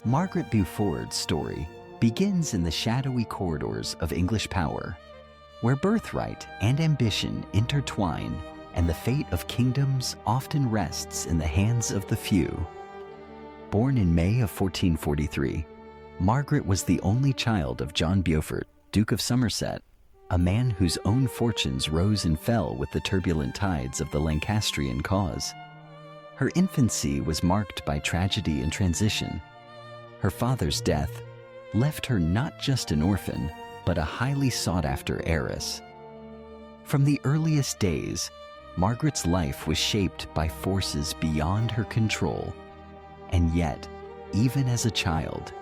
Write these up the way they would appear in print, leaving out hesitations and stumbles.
Margaret Beaufort's story begins in the shadowy corridors of English power, where birthright and ambition intertwine and the fate of kingdoms often rests in the hands of the few. Born in May of 1443, Margaret was the only child of John Beaufort, Duke of Somerset, a man whose own fortunes rose and fell with the turbulent tides of the Lancastrian cause. Her infancy was marked by tragedy and transition. Her father's death left her not just an orphan, but a highly sought-after heiress. From the earliest days, Margaret's life was shaped by forces beyond her control. And yet, even as a child,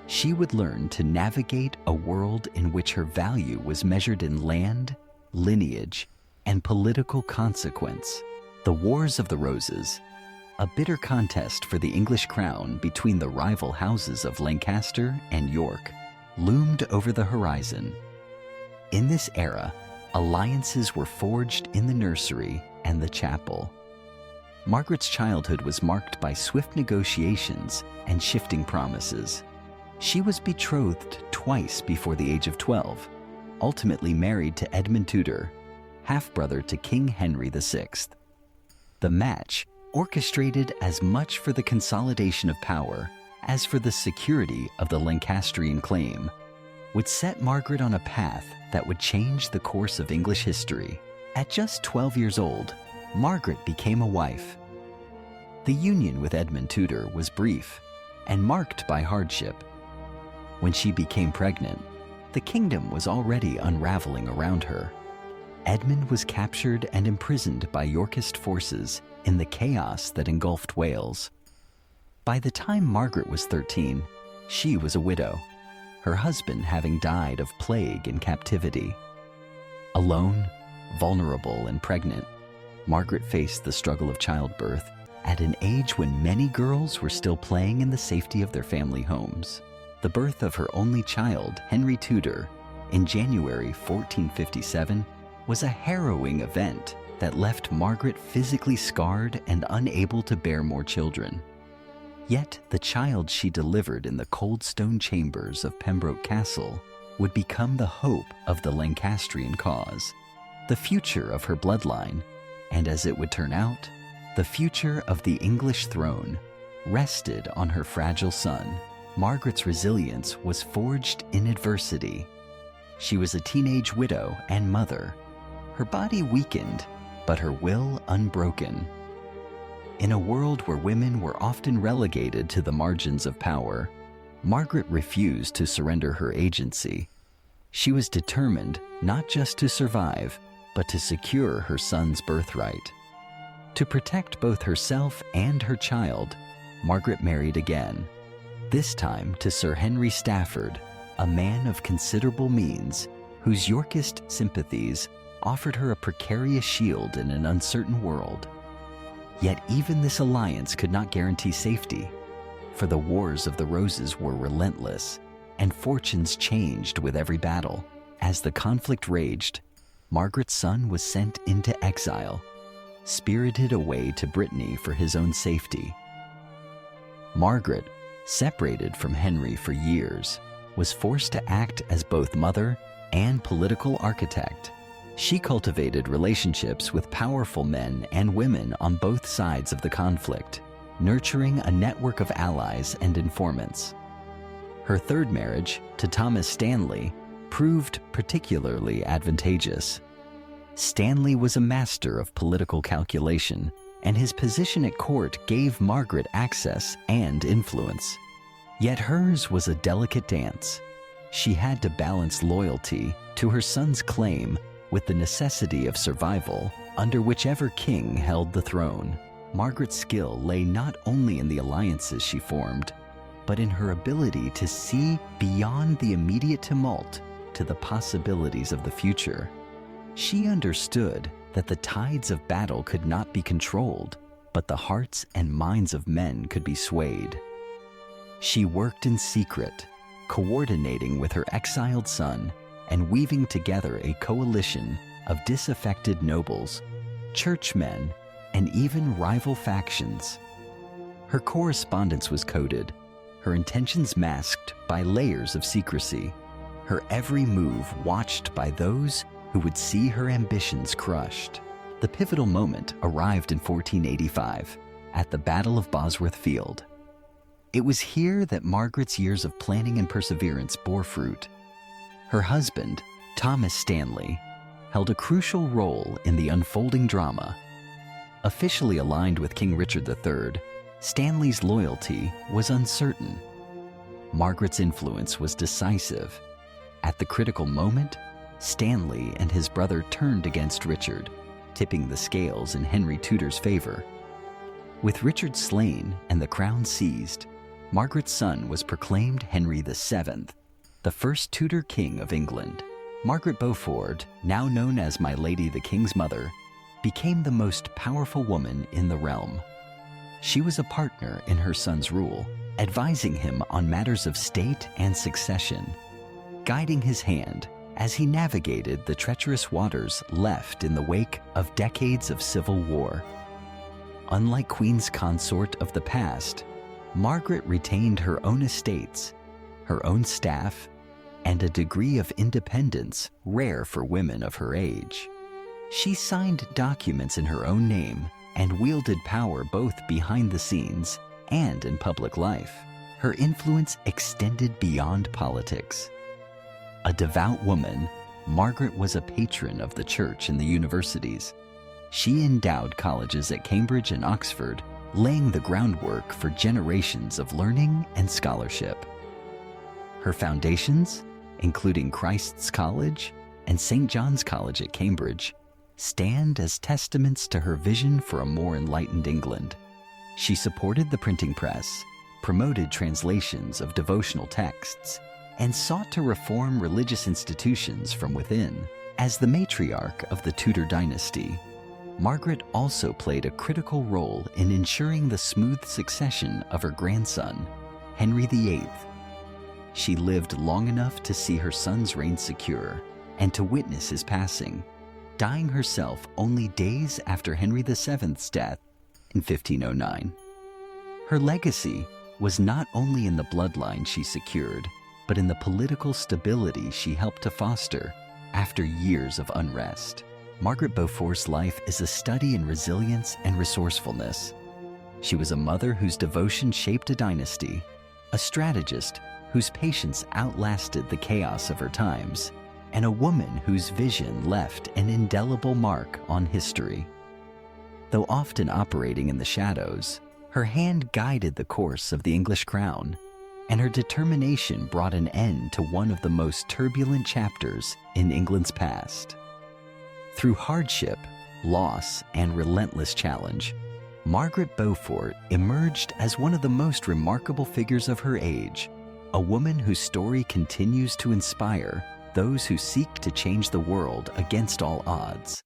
she would learn to navigate a world in which her value was measured in land, lineage, and political consequence. The Wars of the Roses, a bitter contest for the English crown between the rival houses of Lancaster and York, loomed over the horizon. In this era, alliances were forged in the nursery and the chapel. Margaret's childhood was marked by swift negotiations and shifting promises. She was betrothed twice before the age of 12, ultimately married to Edmund Tudor, half-brother to King Henry VI. The match, orchestrated as much for the consolidation of power as for the security of the Lancastrian claim, would set Margaret on a path that would change the course of English history. At just 12 years old, Margaret became a wife. The union with Edmund Tudor was brief and marked by hardship. When she became pregnant, the kingdom was already unraveling around her. Edmund was captured and imprisoned by Yorkist forces in the chaos that engulfed Wales. By the time Margaret was 13, she was a widow, her husband having died of plague in captivity. Alone, vulnerable, and pregnant, Margaret faced the struggle of childbirth at an age when many girls were still playing in the safety of their family homes. The birth of her only child, Henry Tudor, in January 1457, was a harrowing event that left Margaret physically scarred and unable to bear more children. Yet the child she delivered in the cold stone chambers of Pembroke Castle would become the hope of the Lancastrian cause, the future of her bloodline, and as it would turn out, the future of the English throne rested on her fragile son. Margaret's resilience was forged in adversity. She was a teenage widow and mother, her body weakened, but her will unbroken. In a world where women were often relegated to the margins of power, Margaret refused to surrender her agency. She was determined not just to survive, but to secure her son's birthright. To protect both herself and her child, Margaret married again, this time to Sir Henry Stafford, a man of considerable means, whose Yorkist sympathies offered her a precarious shield in an uncertain world. Yet even this alliance could not guarantee safety, for the Wars of the Roses were relentless, and fortunes changed with every battle. As the conflict raged, Margaret's son was sent into exile, spirited away to Brittany for his own safety. Margaret, separated from Henry for years, was forced to act as both mother and political architect. She cultivated relationships with powerful men and women on both sides of the conflict, nurturing a network of allies and informants. Her third marriage, to Thomas Stanley, proved particularly advantageous. Stanley was a master of political calculation, and his position at court gave Margaret access and influence. Yet hers was a delicate dance. She had to balance loyalty to her son's claim with the necessity of survival under whichever king held the throne. Margaret's skill lay not only in the alliances she formed, but in her ability to see beyond the immediate tumult to the possibilities of the future. She understood that the tides of battle could not be controlled, but the hearts and minds of men could be swayed. She worked in secret, coordinating with her exiled son and weaving together a coalition of disaffected nobles, churchmen, and even rival factions. Her correspondence was coded, her intentions masked by layers of secrecy, her every move watched by those who would see her ambitions crushed. The pivotal moment arrived in 1485 at the Battle of Bosworth field. It was here that Margaret's years of planning and perseverance bore fruit. Her husband, Thomas Stanley, held a crucial role in the unfolding drama. Officially aligned with King Richard III, Stanley's loyalty was uncertain. Margaret's influence was decisive. At the critical moment, Stanley and his brother turned against Richard, tipping the scales in Henry Tudor's favor. With Richard slain and the crown seized, Margaret's son was proclaimed Henry VII, the first Tudor king of England. Margaret Beaufort, now known as My Lady the King's Mother, became the most powerful woman in the realm. She was a partner in her son's rule, advising him on matters of state and succession, guiding his hand as he navigated the treacherous waters left in the wake of decades of civil war. Unlike queens consort of the past, Margaret retained her own estates, her own staff, and a degree of independence rare for women of her age. She signed documents in her own name and wielded power both behind the scenes and in public life. Her influence extended beyond politics. A devout woman, Margaret was a patron of the church and the universities. She endowed colleges at Cambridge and Oxford, laying the groundwork for generations of learning and scholarship. Her foundations, including Christ's College and St. John's College at Cambridge, stand as testaments to her vision for a more enlightened England. She supported the printing press, promoted translations of devotional texts, and sought to reform religious institutions from within. As the matriarch of the Tudor Dynasty, Margaret also played a critical role in ensuring the smooth succession of her grandson, Henry VIII. She lived long enough to see her son's reign secure and to witness his passing, dying herself only days after Henry VII's death in 1509. Her legacy was not only in the bloodline she secured, but in the political stability she helped to foster after years of unrest. Margaret Beaufort's life is a study in resilience and resourcefulness. She was a mother whose devotion shaped a dynasty, a strategist whose patience outlasted the chaos of her times, and a woman whose vision left an indelible mark on history. Though often operating in the shadows, her hand guided the course of the English crown, and her determination brought an end to one of the most turbulent chapters in England's past. Through hardship, loss, and relentless challenge, Margaret Beaufort emerged as one of the most remarkable figures of her age, a woman whose story continues to inspire those who seek to change the world against all odds.